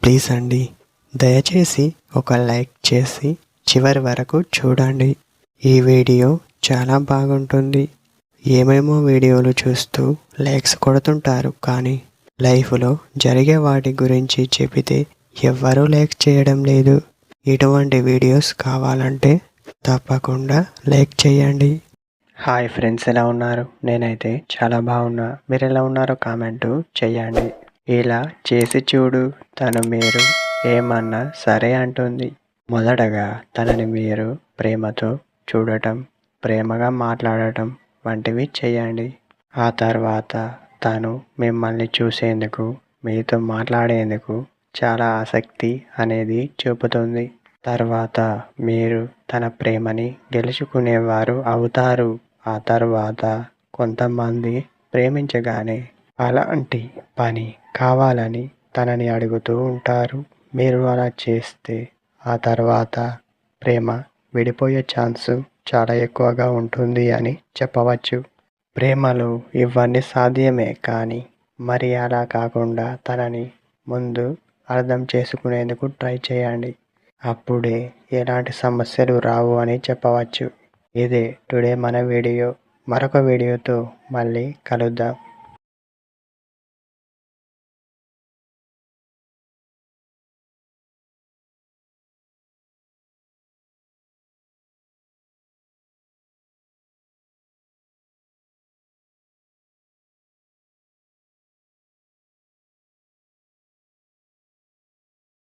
Please అండి, దయచేసి ఒక లైక్ చేసి చివరి వరకు చూడండి. ఈ వీడియో చాలా బాగుంటుంది. ఏమేమో వీడియోలు చూస్తూ లైక్స్ కొడుతుంటారు, కానీ లైఫ్లో జరిగే వాటి గురించి చెబితే ఎవ్వరూ లైక్ చేయడం లేదు. ఇటువంటి వీడియోస్ కావాలంటే తప్పకుండా లైక్ చేయండి. హాయ్ ఫ్రెండ్స్, ఎలా ఉన్నారు? నేనైతే చాలా బాగున్నా. మీరు ఎలా ఉన్నారో కామెంట్ చేయండి. ఇలా చేసి చూడు, తను మీరు ఏమన్నా సరే అంటుంది. మొదటగా తనని మీరు ప్రేమతో చూడటం, ప్రేమగా మాట్లాడటం వంటివి చేయండి. ఆ తర్వాత తను మిమ్మల్ని చూసేందుకు, మీతో మాట్లాడేందుకు చాలా ఆసక్తి అనేది చూపుతుంది. తర్వాత మీరు తన ప్రేమని గెలుచుకునేవారు అవుతారు. ఆ తర్వాత కొంతమంది ప్రేమించగానే అలాంటి పని కావాలని తనని అడుగుతూ ఉంటారు. మీరు అలా చేస్తే ఆ తర్వాత ప్రేమ విడిపోయే ఛాన్సు చాలా ఎక్కువగా ఉంటుంది అని చెప్పవచ్చు. ప్రేమలో ఇవన్నీ సాధ్యమే, కానీ మరి అలా కాకుండా తనని ముందు అర్థం చేసుకునేందుకు ట్రై చేయండి. అప్పుడే ఎలాంటి సమస్యలు రావు అని చెప్పవచ్చు. ఇదే టుడే మన వీడియో. మరొక వీడియోతో మళ్ళీ కలుద్దాం.